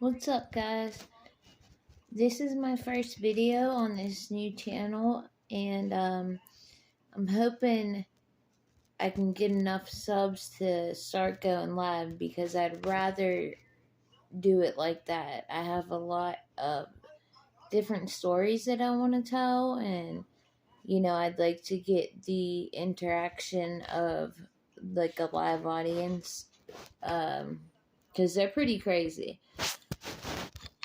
What's up, guys? This is my first video on this new channel, and I'm hoping I can get enough subs to start going live because I'd rather do it like that. I have a lot of different stories that I want to tell, and I'd like to get the interaction of like a live audience because they're pretty crazy.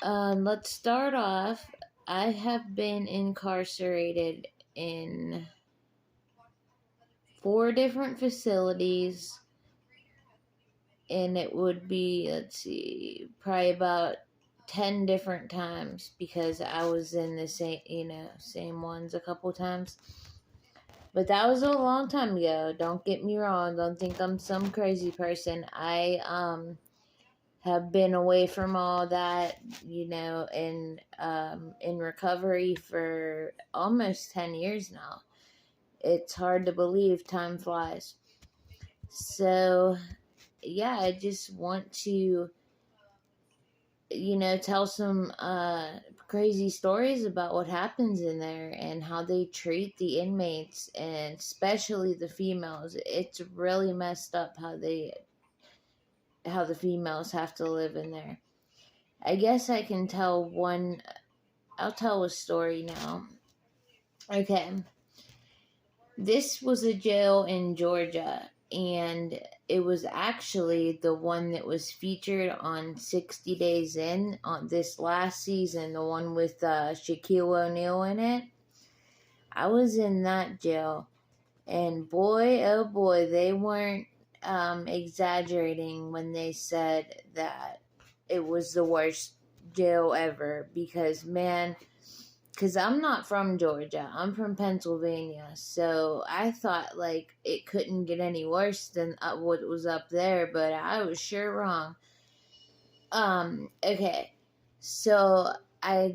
Let's start off. I have been incarcerated in 4 different facilities, and it would be, let's see, probably about 10 different times because I was in the same ones a couple times. But that was a long time ago. Don't get me wrong. Don't think I'm some crazy person. I have been away from all that, in recovery for almost 10 years now. It's hard to believe, time flies. So, yeah, I just want to, tell some crazy stories about what happens in there and how they treat the inmates, and especially the females. It's really messed up how the females have to live in there. I guess I can tell one. I'll tell a story now. Okay. This was a jail in Georgia, and it was actually the one that was featured on 60 Days In on this last season, the one with Shaquille O'Neal in it. I was in that jail, and boy, oh boy, they weren't exaggerating when they said that it was the worst jail ever, because I'm not from Georgia, I'm from Pennsylvania, so I thought like it couldn't get any worse than what was up there, but I was sure wrong. Okay, so I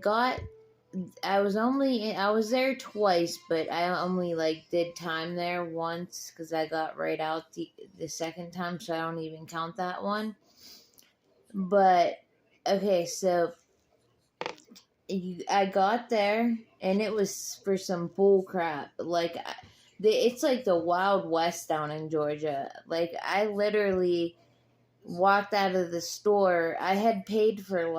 was there twice, but I only did time there once because I got right out the second time, so I don't even count that one. But okay, so I got there and it was for some bull crap. It's like the Wild West down in Georgia. Like, I literally walked out of the store. I had paid for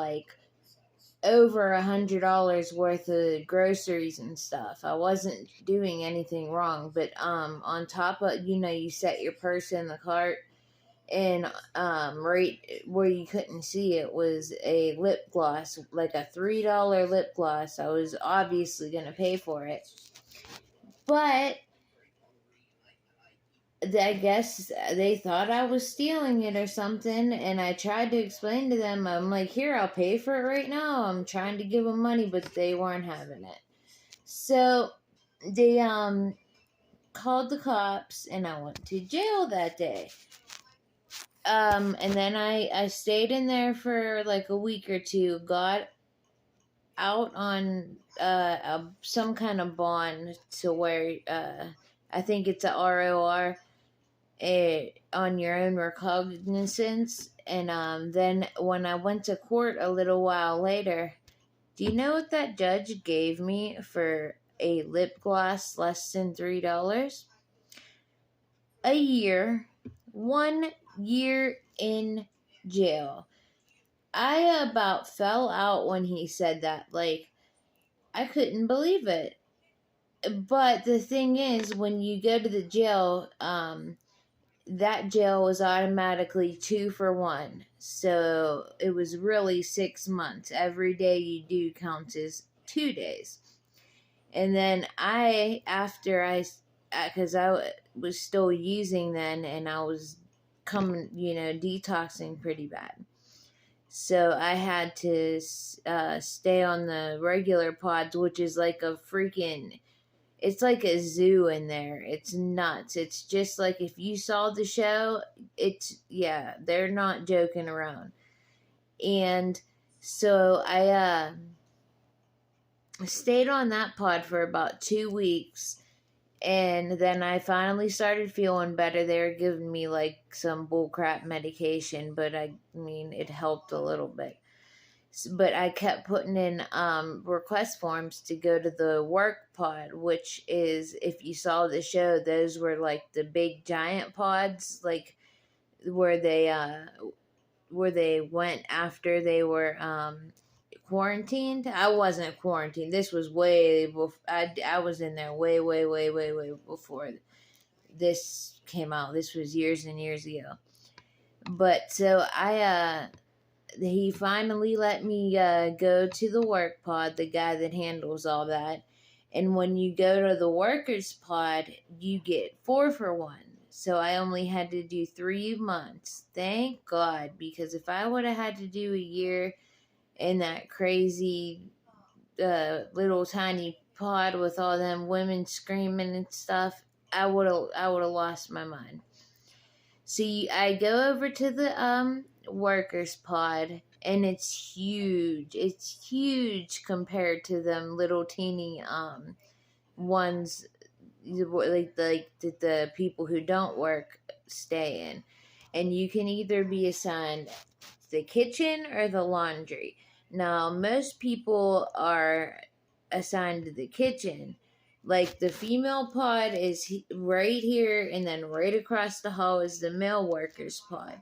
over $100 worth of groceries and stuff. I wasn't doing anything wrong, but on top of, you set your purse in the cart, and right where you couldn't see it was a lip gloss, like a $3 lip gloss. I was obviously gonna pay for it, but I guess they thought I was stealing it or something, and I tried to explain to them. I'm like, here, I'll pay for it right now. I'm trying to give them money, but they weren't having it. So they called the cops, and I went to jail that day. And then I stayed in there for like a week or two, got out on some kind of bond to where I think it's a ROR, on your own recognizance. And then when I went to court a little while later, do you know what that judge gave me for a lip gloss less than $3? A year. 1 year in jail. I about fell out when he said that. Like, I couldn't believe it. But the thing is, when you go to the jail, that jail was automatically 2 for 1. So it was really 6 months. Every day you do counts as 2 days. And then because I was still using then, and I was detoxing pretty bad. So I had to stay on the regular pods, which is like it's like a zoo in there. It's nuts. It's just like, if you saw the show, they're not joking around. And so I stayed on that pod for about 2 weeks. And then I finally started feeling better. They were giving me some bullcrap medication, but it helped a little bit. But I kept putting in request forms to go to the work pod, which is, if you saw the show, those were like the big giant pods, like where they went after they were quarantined. I wasn't quarantined. This was way before. I was in there way, way, way, way, way before this came out. This was years and years ago. But so he finally let me go to the work pod, the guy that handles all that. And when you go to the workers pod, you get 4 for 1. So I only had to do 3 months. Thank God, because if I would have had to do a year in that crazy little tiny pod with all them women screaming and stuff, I would have lost my mind. So I go over to the workers pod, and it's huge. It's huge compared to them little teeny ones, like the people who don't work stay in. And you can either be assigned the kitchen or the laundry. Now, most people are assigned to the kitchen. Like the female pod is right here, and then right across the hall is the male workers pod.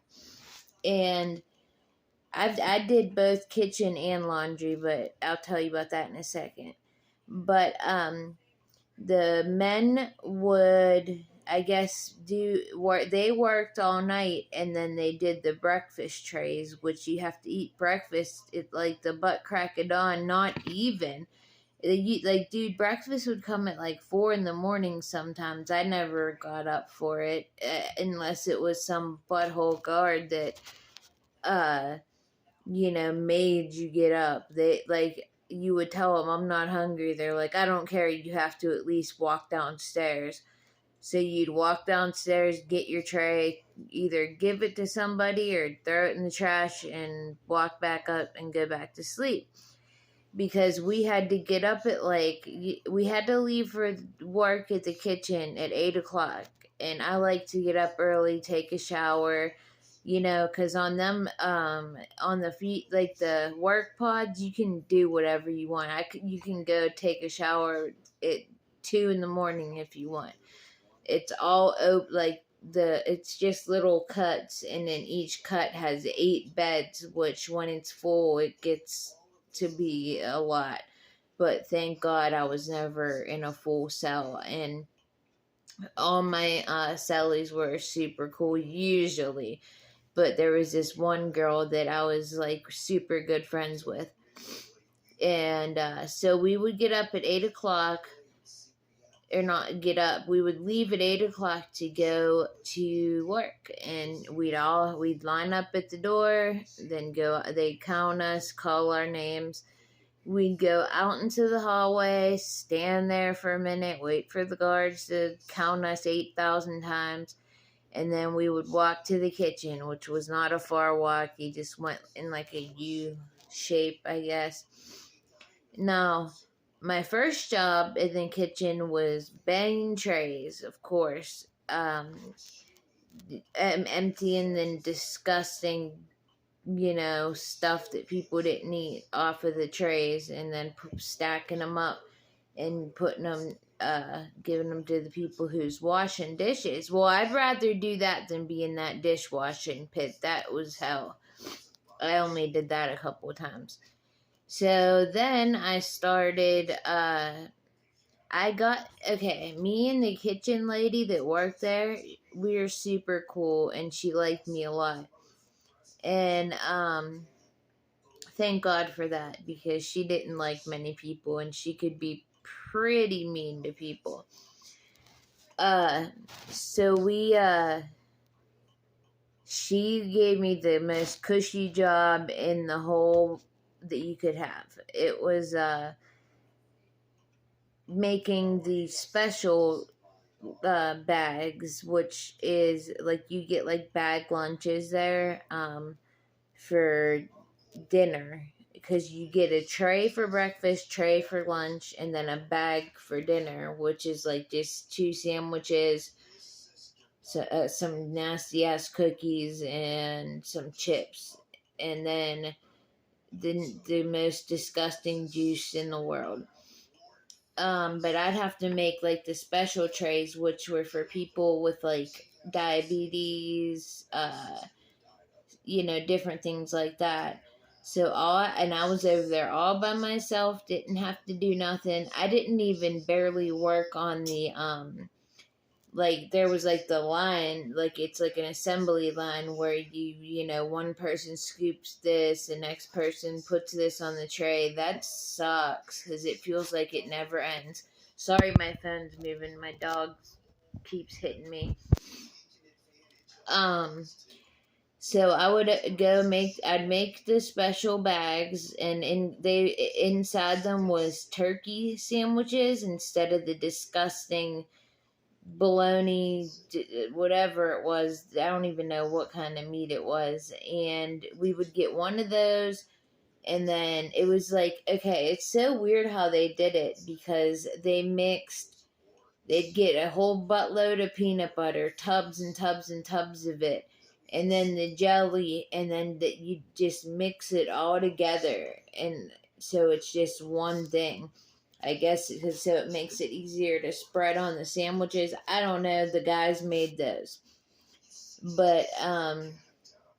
And I did both kitchen and laundry, but I'll tell you about that in a second. But the men would, I guess, they worked all night, and then they did the breakfast trays, which you have to eat breakfast at like the butt crack of dawn, not even. Like, dude, breakfast would come at like 4 in the morning sometimes. I never got up for it unless it was some butthole guard that made you get up. They, like, you would tell them, I'm not hungry. They're like, I don't care, you have to at least walk downstairs. So you'd walk downstairs, get your tray, either give it to somebody or throw it in the trash and walk back up and go back to sleep. Because we had to get up at we had to leave for work at the kitchen at 8 o'clock. And I like to get up early, take a shower, because on them, on the feet, like the work pods, you can do whatever you want. You can go take a shower at 2 in the morning if you want. It's all open, it's just little cuts, and then each cut has 8 beds, which when it's full, it gets to be a lot. But thank God I was never in a full cell, and all my cellies were super cool usually. But there was this one girl that I was like super good friends with, and so we would get up at 8 o'clock, or not get up, we would leave at 8 o'clock to go to work, and we'd line up at the door, then go, they'd count us, call our names, we'd go out into the hallway, stand there for a minute, wait for the guards to count us 8,000 times, and then we would walk to the kitchen, which was not a far walk. You just went in like a U shape, I guess. Now, my first job in the kitchen was banging trays, of course, emptying and disgusting, stuff that people didn't eat off of the trays, and then stacking them up and putting them, giving them to the people who's washing dishes. Well, I'd rather do that than be in that dishwashing pit. That was hell. I only did that a couple of times. So then I started, me and the kitchen lady that worked there, we were super cool, and she liked me a lot. And, thank God for that, because she didn't like many people, and she could be pretty mean to people. So she gave me the most cushy job in the whole that you could have. It was, making the special bags, which is like you get like bag lunches there for dinner, because you get a tray for breakfast, tray for lunch, and then a bag for dinner, which is like just 2 sandwiches, some nasty ass cookies, and some chips. And then the most disgusting juice in the world. But I'd have to make like the special trays, which were for people with like diabetes, different things like that. So I was over there all by myself, didn't have to do nothing. I didn't even barely work on the like there was like the line, like it's like an assembly line where one person scoops this, the next person puts this on the tray. That sucks because it feels like it never ends. Sorry, my phone's moving. My dog keeps hitting me. So I would I'd make the special bags, and inside them was turkey sandwiches instead of the disgusting bologna, whatever it was. I don't even know what kind of meat it was. And we would get one of those, and then it was like, okay, it's so weird how they did it because they'd get a whole buttload of peanut butter, tubs and tubs and tubs of it, and then the jelly, and then you just mix it all together, and so it's just one thing. I guess because so it makes it easier to spread on the sandwiches. I don't know. The guys made those, but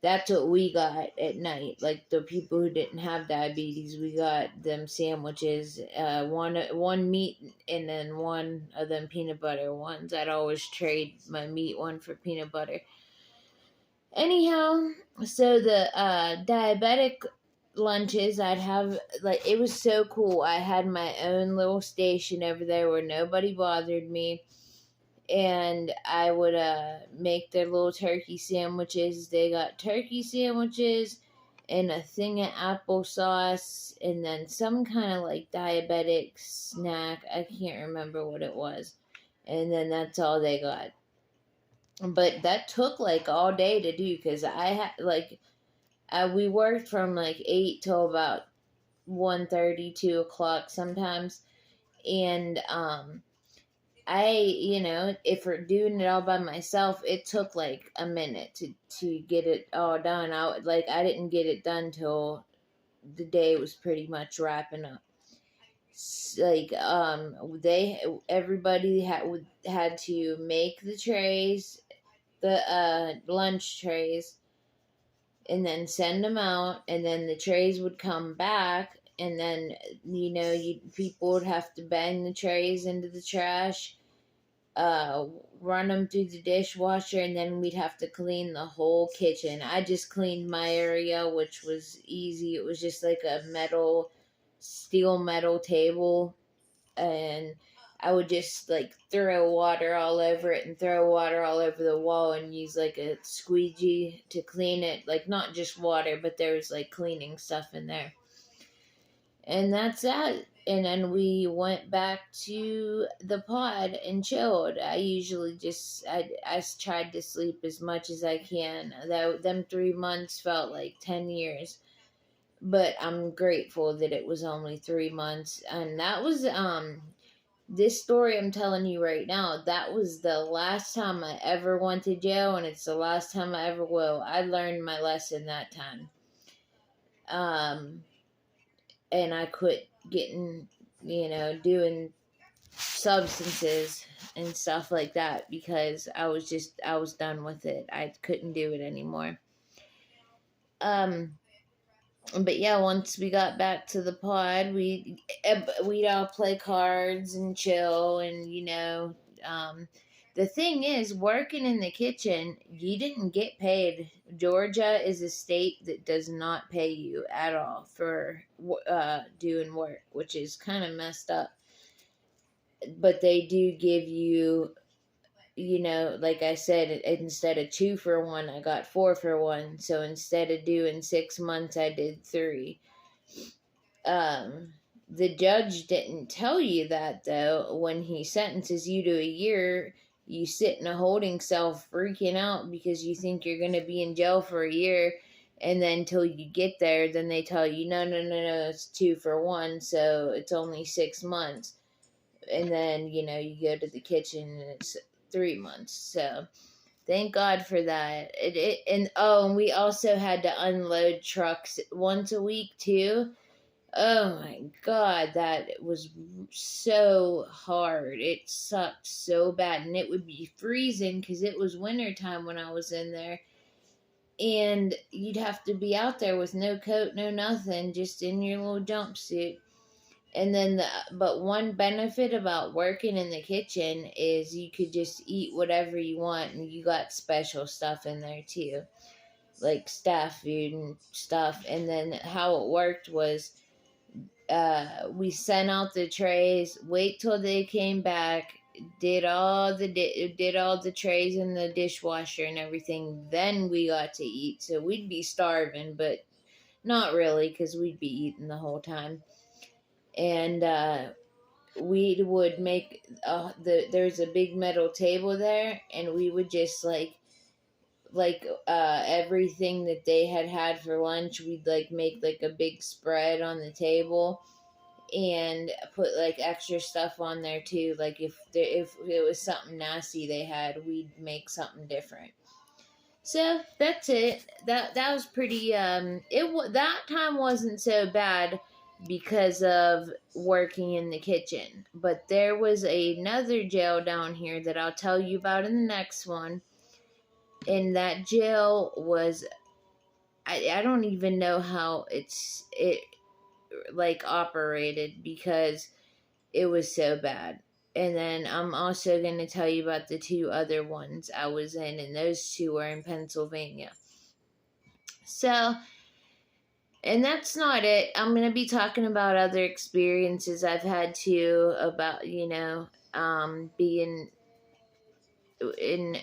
that's what we got at night. Like the people who didn't have diabetes, we got them sandwiches. One meat and then one of them peanut butter ones. I'd always trade my meat one for peanut butter. Anyhow, so the diabetic lunches I'd have, like, it was so cool. I had my own little station over there where nobody bothered me, and I would make their little turkey sandwiches. They got turkey sandwiches and a thing of applesauce, and then some kind of like diabetic snack. I can't remember what it was. And then that's all they got. But that took like all day to do because I had like we worked from like 8 till about 1:30, 2 o'clock sometimes. And if we're doing it all by myself, it took like a minute to get it all done. I didn't get it done till the day was pretty much wrapping up. Like everybody had to make the trays, the lunch trays, and then send them out, and then the trays would come back, and then people would have to bang the trays into the trash, run them through the dishwasher, and then we'd have to clean the whole kitchen. I just cleaned my area, which was easy. It was just like a steel metal table, and I would just like throw water all over it and throw water all over the wall and use like a squeegee to clean it. Like not just water, but there was like cleaning stuff in there. And that's that. And then we went back to the pod and chilled. I usually I tried to sleep as much as I can. Them 3 months felt like 10 years. But I'm grateful that it was only 3 months. And that was this story I'm telling you right now, that was the last time I ever went to jail, and it's the last time I ever will. I learned my lesson that time. And I quit getting, doing substances and stuff like that because I was done with it. I couldn't do it anymore. But yeah, once we got back to the pod, we'd all play cards and chill, and the thing is, working in the kitchen, you didn't get paid. Georgia is a state that does not pay you at all for doing work, which is kind of messed up. But they do give you, like I said, instead of 2 for 1, I got 4 for 1. So instead of doing 6 months, I did 3. The judge didn't tell you that, though. When he sentences you to a year, you sit in a holding cell freaking out because you think you're going to be in jail for a year. And then until you get there, then they tell you, no, it's 2 for 1, so it's only 6 months. And then, you go to the kitchen and it's 3 months. So Thank God for that. And we also had to unload trucks once a week too. Oh my God, that was so hard. It sucked so bad, and it would be freezing because it was winter time when I was in there, and you'd have to be out there with no coat, no nothing, just in your little jumpsuit. And then but one benefit about working in the kitchen is you could just eat whatever you want, and you got special stuff in there too, like staff food and stuff. And then how it worked was, we sent out the trays, wait till they came back, did all the trays in the dishwasher and everything. Then we got to eat. So we'd be starving, but not really, because we'd be eating the whole time. And we would make there's a big metal table there, and we would just everything that they had for lunch, we'd like make like a big spread on the table and put like extra stuff on there too. Like if it was something nasty they had, we'd make something different. So that's it. That was pretty. That time wasn't so bad because of working in the kitchen. But there was another jail down here that I'll tell you about in the next one. And that jail was, I don't even know how it like operated, because it was so bad. And then I'm also going to tell you about the two other ones I was in, and those two were in Pennsylvania. So, and that's not it. I'm going to be talking about other experiences I've had too, about, being in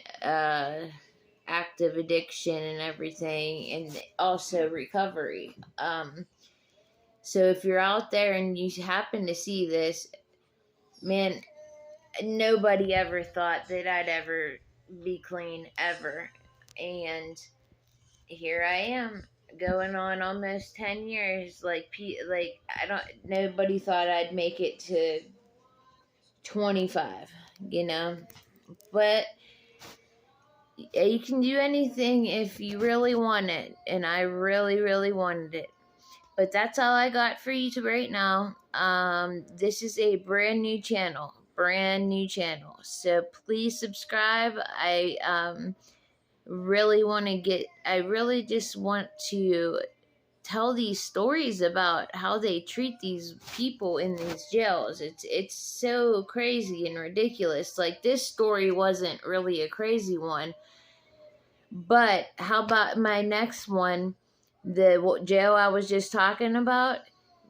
active addiction and everything, and also recovery. So if you're out there and you happen to see this, man, nobody ever thought that I'd ever be clean, ever. And here I am, going on almost 10 years. Nobody thought I'd make it to 25, But you can do anything if you really want it. And I really, really wanted it. But that's all I got for you right now. This is a brand new channel. So please subscribe. I really just want to tell these stories about how they treat these people in these jails. It's so crazy and ridiculous. Like, this story wasn't really a crazy one. But how about my next one? The jail I was just talking about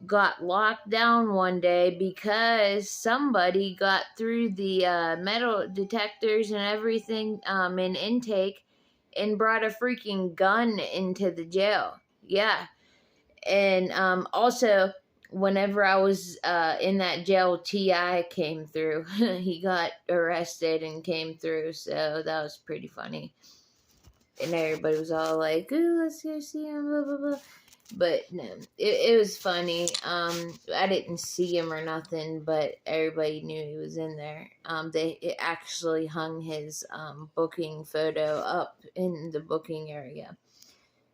got locked down one day because somebody got through the metal detectors and everything in intake and brought a freaking gun into the jail. Yeah. And also, whenever I was in that jail, T.I. came through. He got arrested and came through, so that was pretty funny. And everybody was all like, "Ooh, let's go see him," blah, blah, blah. But no, it was funny. I didn't see him or nothing, but everybody knew he was in there. It actually hung his booking photo up in the booking area,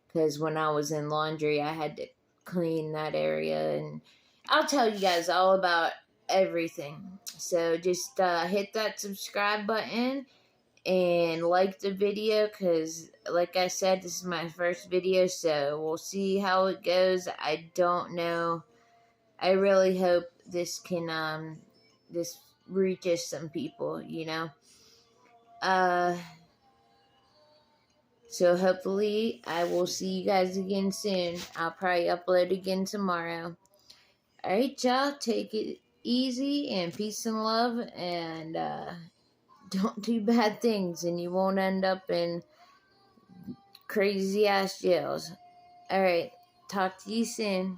because when I was in laundry, I had to clean that area, and I'll tell you guys all about everything. So just hit that subscribe button and like the video, because like I said, this is my first video, so we'll see how it goes. I don't know. I really hope this can this reaches some people, so hopefully I will see you guys again soon. I'll probably upload again tomorrow. Alright, y'all, take it easy, and peace and love, and don't do bad things, and you won't end up in crazy ass jails. Alright, talk to you soon.